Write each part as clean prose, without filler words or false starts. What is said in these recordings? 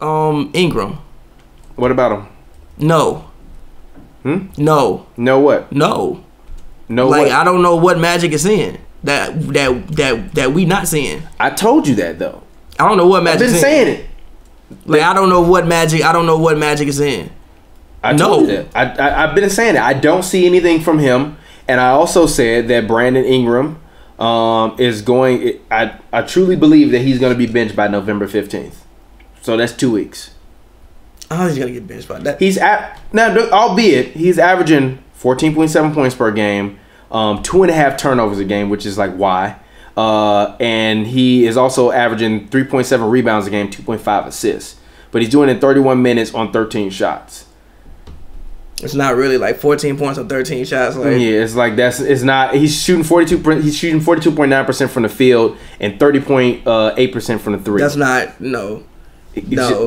Ingram. What about him? No. No. No what? No. No like what? I don't know what Magic is seeing that we not seeing. I told you that though. I don't know what Magic. I've been saying it. Like I don't know what Magic. I don't know what Magic is in. I told you that. I've been saying it. I don't see anything from him, and I also said that Brandon Ingram is going. I truly believe that he's going to be benched by November 15th. So that's 2 weeks. Oh, he's gonna get benched by that. Albeit he's averaging 14.7 points per game, 2.5 turnovers a game, which is like why. And he is also averaging 3.7 rebounds a game, 2.5 assists. But he's doing it in 31 minutes on 13 shots. It's not really like 14 points on 13 shots. Like. Yeah, it's like it's not. He's shooting 42.9% from the field and 30.8% from the three. That's not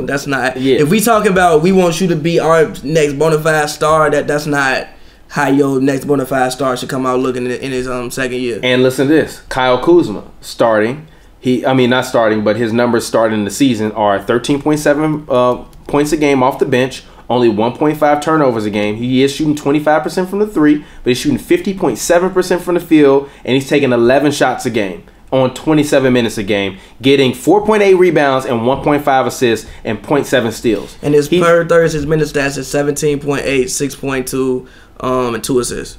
that's not. Yeah. If we talking about we want you to be our next bona fide star, that's not how your next bona fide star should come out looking in his second year. And listen to this: Kyle Kuzma starting. Not starting, but his numbers starting the season are 13.7 points a game off the bench, only 1.5 turnovers a game. He is shooting 25% from the three, but he's shooting 50.7% from the field, and he's taking 11 shots a game on 27 minutes a game, getting 4.8 rebounds and 1.5 assists and 0.7 steals. And his per 36 minute stats is 17.8, 6.2, and 2 assists.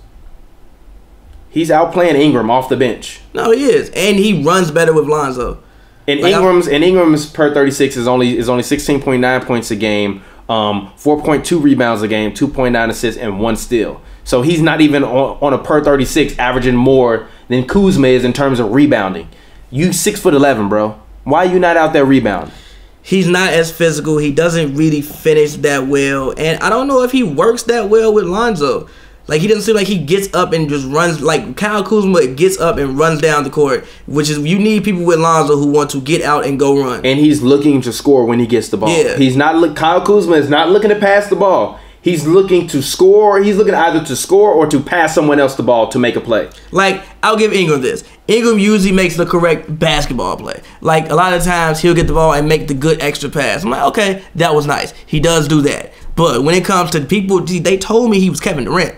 He's outplaying Ingram off the bench. No, he is, and he runs better with Lonzo. And Ingram's per 36 is only 16.9 points a game, 4.2 rebounds a game, 2.9 assists, and 1 steal. So he's not even on a per 36 averaging more than Kuzma is in terms of rebounding. You 6'11", bro. Why are you not out there rebounding? He's not as physical. He doesn't really finish that well, and I don't know if he works that well with Lonzo. Like, he doesn't seem like he gets up and just runs. Like, Kyle Kuzma gets up and runs down the court, which is, you need people with Lonzo who want to get out and go run. And he's looking to score when he gets the ball. Yeah. Kyle Kuzma is not looking to pass the ball. He's looking to score. He's looking either to score or to pass someone else the ball to make a play. Like, I'll give Ingram this. Ingram usually makes the correct basketball play. Like, a lot of times he'll get the ball and make the good extra pass. I'm like, okay, that was nice. He does do that. But when it comes to people, they told me he was Kevin Durant.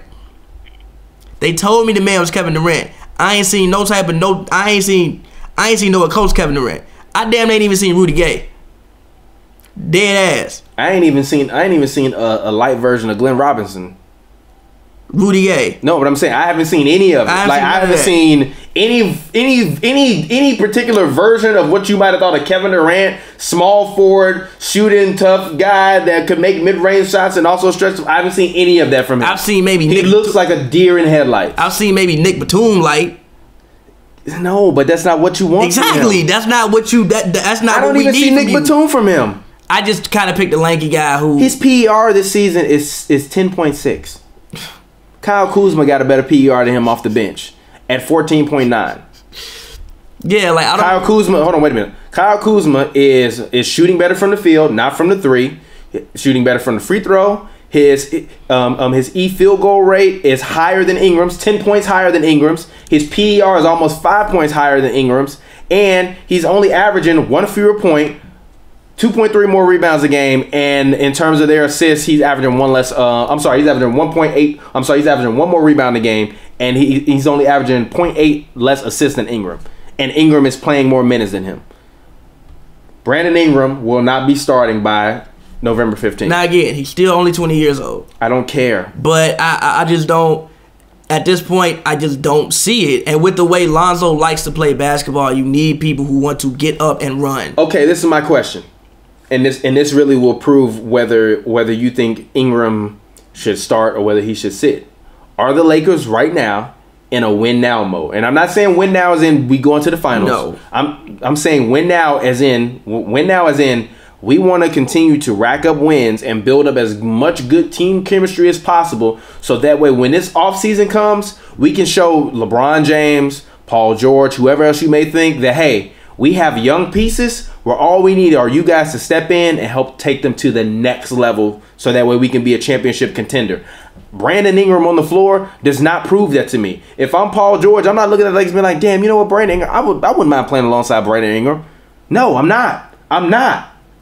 They told me the man was Kevin Durant. I ain't seen no coach Kevin Durant. I damn ain't even seen Rudy Gay. Dead ass. I ain't even seen a light version of Glenn Robinson. Rudy Gay. No, but I'm saying I haven't seen any of it. I haven't seen any particular version of what you might have thought of Kevin Durant, small forward, shooting tough guy that could make mid-range shots and also stretch. I haven't seen any of that from him. I've seen maybe he looks like a deer in headlights. I've seen maybe Nick Batum light. No, but that's not what you want. Exactly. From him. That's not what you. That's not. I don't what we even see Nick Batum from him. I just kind of picked a lanky guy who his PER this season is 10.6. Kyle Kuzma got a better PER than him off the bench at 14.9. Yeah, like I don't. Kyle Kuzma. Hold on, wait a minute. Kyle Kuzma is shooting better from the field, not from the three. Shooting better from the free throw. His field goal rate is higher than Ingram's, 10 points higher than Ingram's. His PER is almost 5 points higher than Ingram's, and he's only averaging 1 fewer point, 2.3 more rebounds a game, and in terms of their assists, he's averaging one less. He's averaging 1.8. He's averaging 1 more rebound a game, and he's only averaging 0.8 less assists than Ingram. And Ingram is playing more minutes than him. Brandon Ingram will not be starting by November 15th. Now again, he's still only 20 years old. I don't care, but I just don't. At this point, I just don't see it. And with the way Lonzo likes to play basketball, you need people who want to get up and run. Okay, this is my question. And this really will prove whether you think Ingram should start or whether he should sit. Are the Lakers right now in a win now mode? And I'm not saying win now as in we go into the finals. No. I'm saying win now as in we want to continue to rack up wins and build up as much good team chemistry as possible, so that way when this offseason comes, we can show LeBron James, Paul George, whoever else you may think that, hey, we have young pieces where all we need are you guys to step in and help take them to the next level, so that way we can be a championship contender. Brandon Ingram on the floor does not prove that to me. If I'm Paul George, I'm not looking at the Lakers and being like, damn, you know what, Brandon Ingram, I wouldn't mind playing alongside Brandon Ingram. No, I'm not.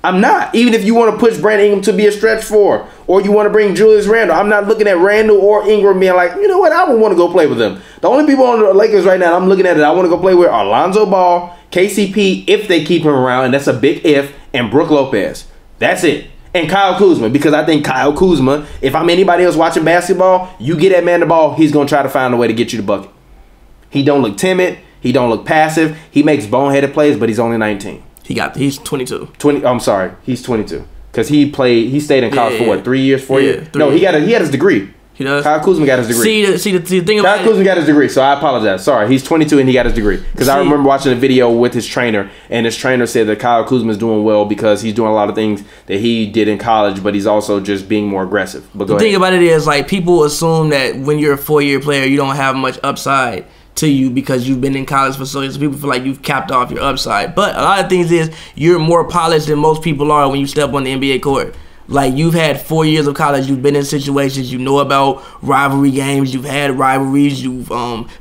I'm not. Even if you want to push Brandon Ingram to be a stretch four, or you want to bring Julius Randle, I'm not looking at Randle or Ingram being like, you know what, I don't want to go play with them. The only people on the Lakers right now I'm looking at it, I want to go play with are Lonzo Ball, KCP, if they keep him around, and that's a big if, and Brook Lopez. That's it. And Kyle Kuzma, because I think Kyle Kuzma, if I'm anybody else watching basketball, you get that man the ball, he's going to try to find a way to get you the bucket. He don't look timid. He don't look passive. He makes boneheaded plays, but he's only 19. He's 22. I'm sorry, he's 22. Because he stayed in college for what, 3 years, 4 years? 3 No, years. he had his degree. He does? Kyle Kuzma got his degree. See the thing about Kyle Kuzma got his degree, so I apologize. Sorry, he's 22 and he got his degree. Because I remember watching a video with his trainer, and his trainer said that Kyle Kuzma is doing well because he's doing a lot of things that he did in college, but he's also just being more aggressive. But go ahead. The thing about it is, like, people assume that when you're a 4-year player, you don't have much upside to you because you've been in college for so long. So people feel like you've capped off your upside. But a lot of things is you're more polished than most people are when you step on the NBA court. Like, you've had 4 years of college, you've been in situations, you know about rivalry games, you've had rivalries, you've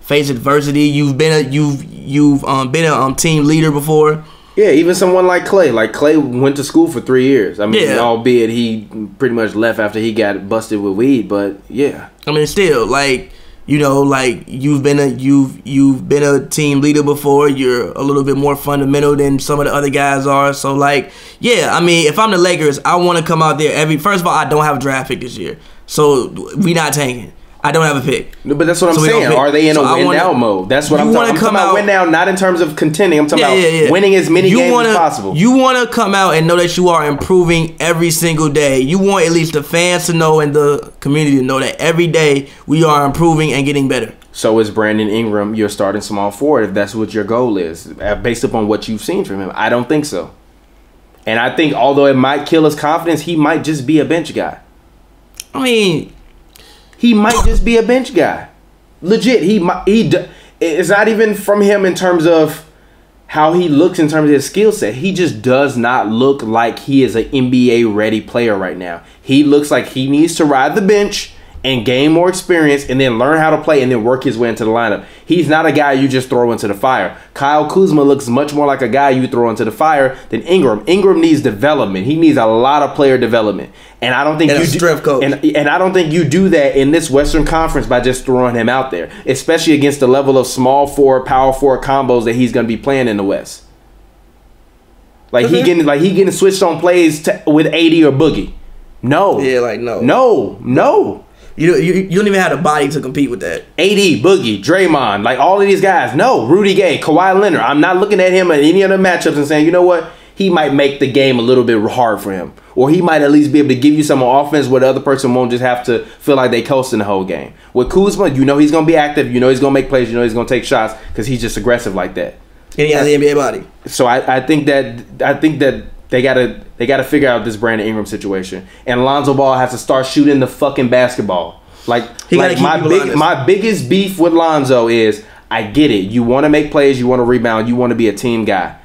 faced adversity, you've been a team leader before. Yeah, even someone like Clay. Like, Clay went to school for 3 years. I mean, albeit he pretty much left after he got busted with weed, but yeah. I mean, still, like, you know, like, you've been a team leader before. You're a little bit more fundamental than some of the other guys are. So, like, yeah, I mean, if I'm the Lakers, I want to come out there first of all, I don't have a draft pick this year, so we not tanking. I don't have a pick. No, but that's what I'm saying. Are they in a win now mode? That's what I'm talking about. I'm talking about win now, not in terms of contending. I'm talking about winning as many games as possible. You want to come out and know that you are improving every single day. You want at least the fans to know and the community to know that every day we are improving and getting better. So is Brandon Ingram your starting small forward if that's what your goal is, based upon what you've seen from him? I don't think so. And I think although it might kill his confidence, he might just be a bench guy. I mean, he might just be a bench guy. Legit, it's not even from him in terms of how he looks in terms of his skill set. He just does not look like he is an NBA ready player right now. He looks like he needs to ride the bench and gain more experience and then learn how to play and then work his way into the lineup. He's not a guy you just throw into the fire. Kyle Kuzma looks much more like a guy you throw into the fire than Ingram. Ingram needs development. He needs a lot of player development. And I don't think and I don't think you do that in this Western Conference by just throwing him out there, especially against the level of small forward, power forward combos that he's going to be playing in the West. Like he getting switched on plays with AD or Boogie. No. Yeah, like no. No. You don't even have the body to compete with that. AD, Boogie, Draymond, like all of these guys. No, Rudy Gay, Kawhi Leonard. I'm not looking at him in any other matchups and saying, you know what? He might make the game a little bit hard for him. Or he might at least be able to give you some offense where the other person won't just have to feel like they coasting the whole game. With Kuzma, you know he's going to be active. You know he's going to make plays. You know he's going to take shots because he's just aggressive like that. And he has the NBA body. So I think that they gotta figure out this Brandon Ingram situation, and Lonzo Ball has to start shooting the fucking basketball. My biggest beef with Lonzo is, I get it. You want to make plays, you want to rebound, you want to be a team guy.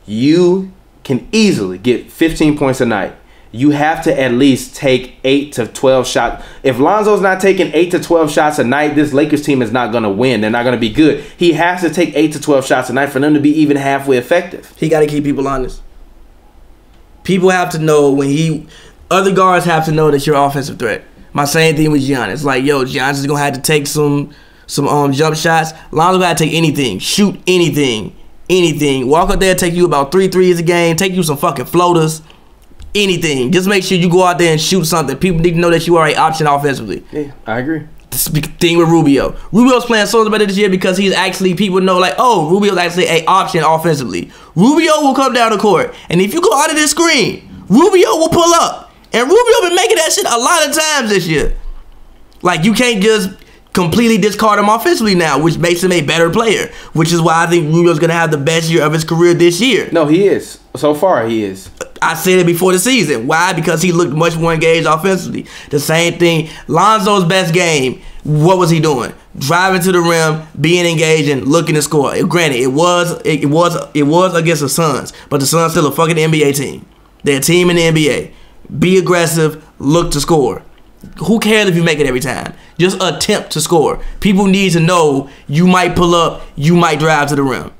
You can easily get 15 points a night. You have to at least take 8 to 12 shots. If Lonzo's not taking 8 to 12 shots a night, this Lakers team is not going to win. They're not going to be good. He has to take 8 to 12 shots a night for them to be even halfway effective. He got to keep people honest. People have to know other guards have to know that you're an offensive threat. My same thing with Giannis. Like, yo, Giannis is gonna have to take some jump shots. Lonzo gotta take anything, shoot anything. Walk out there, take you about 3 threes a game, take you some fucking floaters, anything. Just make sure you go out there and shoot something. People need to know that you are an option offensively. Yeah, I agree. The thing with Rubio. Rubio's playing so much better this year because he's actually, people know, like, oh, Rubio's actually an option offensively. Rubio will come down the court, and if you go out of this screen, Rubio will pull up. And Rubio been making that shit a lot of times this year. Like, you can't just completely discard him offensively now, which makes him a better player, which is why I think Rubio's going to have the best year of his career this year. No, he is. So far, he is. I said it before the season. Why? Because he looked much more engaged offensively. The same thing. Lonzo's best game, what was he doing? Driving to the rim, being engaged, and looking to score. Granted, it was against the Suns, but the Suns still a fucking NBA team. They're a team in the NBA. Be aggressive, look to score. Who cares if you make it every time? Just attempt to score. People need to know you might pull up, you might drive to the rim.